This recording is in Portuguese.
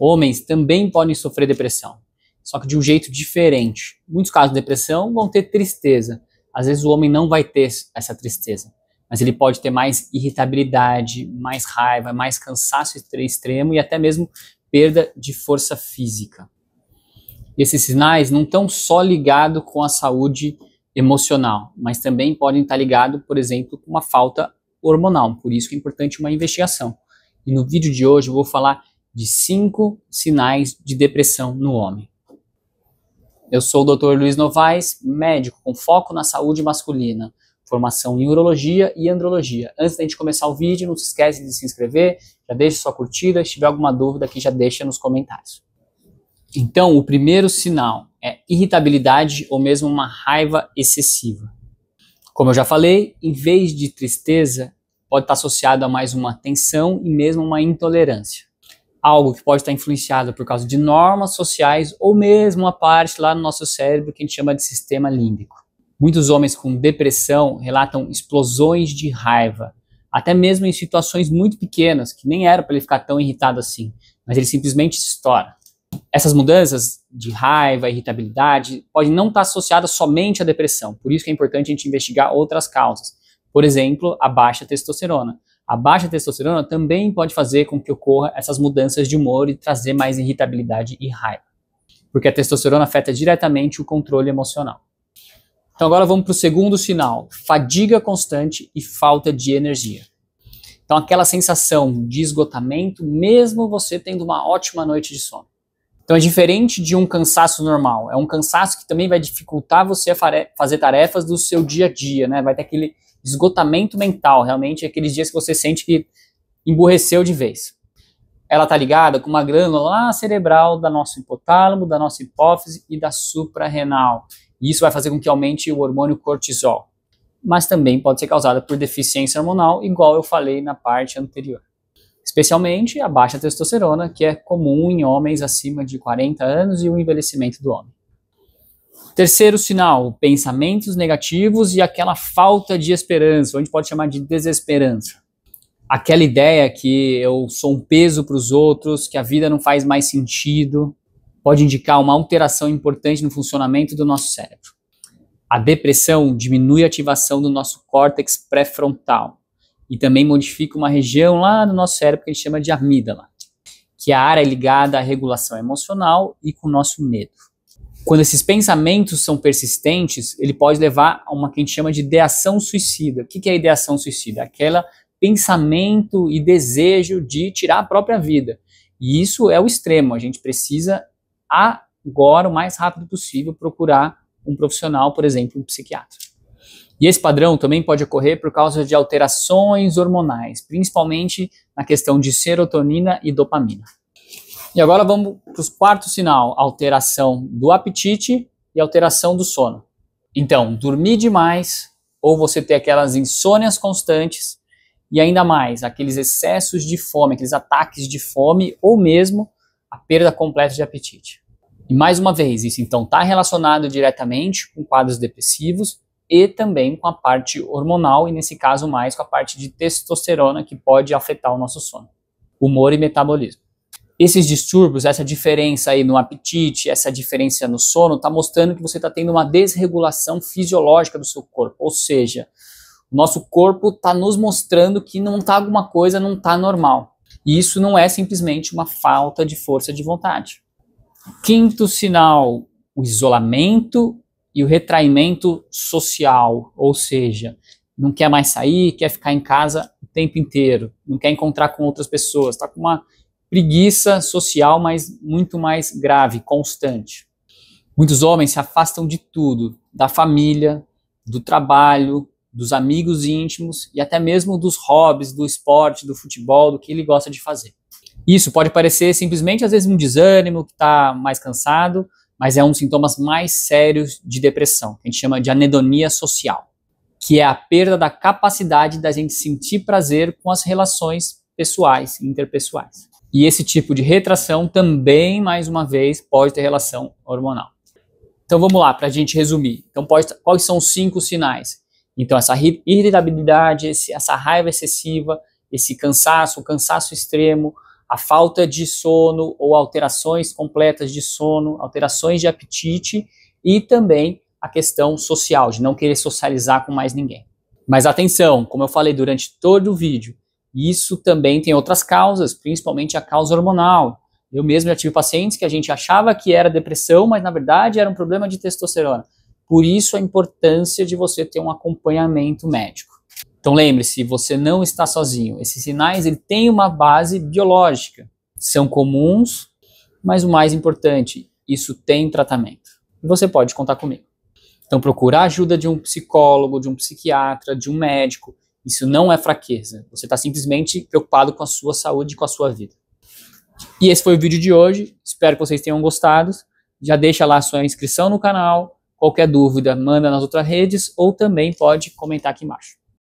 Homens também podem sofrer depressão, só que de um jeito diferente. Muitos casos de depressão vão ter tristeza. Às vezes o homem não vai ter essa tristeza, mas ele pode ter mais irritabilidade, mais raiva, mais cansaço extremo e até mesmo perda de força física. Esses sinais não estão só ligados com a saúde emocional, mas também podem estar ligados, por exemplo, com uma falta hormonal. Por isso que é importante uma investigação. E no vídeo de hoje eu vou falar de 5 sinais de depressão no homem. Eu sou o Dr. Luiz Novaes, médico com foco na saúde masculina, formação em urologia e andrologia. Antes da gente começar o vídeo, não se esquece de se inscrever, já deixa sua curtida, se tiver alguma dúvida aqui já deixa nos comentários. Então, o primeiro sinal é irritabilidade ou mesmo uma raiva excessiva. Como eu já falei, em vez de tristeza, pode estar associado a mais uma tensão e mesmo uma intolerância. Algo que pode estar influenciado por causa de normas sociais ou mesmo uma parte lá no nosso cérebro que a gente chama de sistema límbico. Muitos homens com depressão relatam explosões de raiva, até mesmo em situações muito pequenas, que nem era para ele ficar tão irritado assim, mas ele simplesmente estoura. Essas mudanças de raiva, irritabilidade, podem não estar associadas somente à depressão, por isso que é importante a gente investigar outras causas. Por exemplo, a baixa testosterona. A baixa testosterona também pode fazer com que ocorra essas mudanças de humor e trazer mais irritabilidade e raiva, porque a testosterona afeta diretamente o controle emocional. Então agora vamos para o segundo sinal, fadiga constante e falta de energia. Então aquela sensação de esgotamento, mesmo você tendo uma ótima noite de sono. Então é diferente de um cansaço normal, é um cansaço que também vai dificultar você a fazer tarefas do seu dia a dia, né? Vai ter aquele esgotamento mental, realmente aqueles dias que você sente que emburreceu de vez. Ela está ligada com uma glândula lá cerebral da nossa hipotálamo, da nossa hipófise e da suprarrenal. E isso vai fazer com que aumente o hormônio cortisol. Mas também pode ser causada por deficiência hormonal, igual eu falei na parte anterior. Especialmente a baixa testosterona, que é comum em homens acima de 40 anos e o envelhecimento do homem. Terceiro sinal, pensamentos negativos e aquela falta de esperança, ou a gente pode chamar de desesperança. Aquela ideia que eu sou um peso para os outros, que a vida não faz mais sentido, pode indicar uma alteração importante no funcionamento do nosso cérebro. A depressão diminui a ativação do nosso córtex pré-frontal e também modifica uma região lá no nosso cérebro que a gente chama de amígdala, que é a área ligada à regulação emocional e com o nosso medo. Quando esses pensamentos são persistentes, ele pode levar a uma que a gente chama de ideação suicida. O que é a ideação suicida? Aquele pensamento e desejo de tirar a própria vida. E isso é o extremo. A gente precisa agora, o mais rápido possível, procurar um profissional, por exemplo, um psiquiatra. E esse padrão também pode ocorrer por causa de alterações hormonais, principalmente na questão de serotonina e dopamina. E agora vamos para o quarto sinal, alteração do apetite e alteração do sono. Então, dormir demais ou você ter aquelas insônias constantes e ainda mais, aqueles excessos de fome, aqueles ataques de fome ou mesmo a perda completa de apetite. E mais uma vez, isso então está relacionado diretamente com quadros depressivos e também com a parte hormonal e nesse caso mais com a parte de testosterona que pode afetar o nosso sono, humor e metabolismo. Esses distúrbios, essa diferença aí no apetite, essa diferença no sono, está mostrando que você está tendo uma desregulação fisiológica do seu corpo. Ou seja, o nosso corpo está nos mostrando que alguma coisa não está normal. E isso não é simplesmente uma falta de força de vontade. Quinto sinal, o isolamento e o retraimento social. Ou seja, não quer mais sair, quer ficar em casa o tempo inteiro, não quer encontrar com outras pessoas, está com uma preguiça social, mas muito mais grave, constante. Muitos homens se afastam de tudo, da família, do trabalho, dos amigos íntimos e até mesmo dos hobbies, do esporte, do futebol, do que ele gosta de fazer. Isso pode parecer simplesmente, às vezes, um desânimo, que está mais cansado, mas é um dos sintomas mais sérios de depressão, que a gente chama de anedonia social, que é a perda da capacidade da gente sentir prazer com as relações pessoais e interpessoais. E esse tipo de retração também, mais uma vez, pode ter relação hormonal. Então vamos lá, para a gente resumir. Então quais são os 5 sinais? Então essa irritabilidade, essa raiva excessiva, esse cansaço, o cansaço extremo, a falta de sono ou alterações completas de sono, alterações de apetite e também a questão social, de não querer socializar com mais ninguém. Mas atenção, como eu falei durante todo o vídeo, isso também tem outras causas, principalmente a causa hormonal. Eu mesmo já tive pacientes que a gente achava que era depressão, mas na verdade era um problema de testosterona. Por isso a importância de você ter um acompanhamento médico. Então lembre-se, você não está sozinho. Esses sinais têm uma base biológica. São comuns, mas o mais importante, isso tem tratamento. E você pode contar comigo. Então procura a ajuda de um psicólogo, de um psiquiatra, de um médico. Isso não é fraqueza. Você está simplesmente preocupado com a sua saúde e com a sua vida. E esse foi o vídeo de hoje. Espero que vocês tenham gostado. Já deixa lá a sua inscrição no canal. Qualquer dúvida, manda nas outras redes ou também pode comentar aqui embaixo.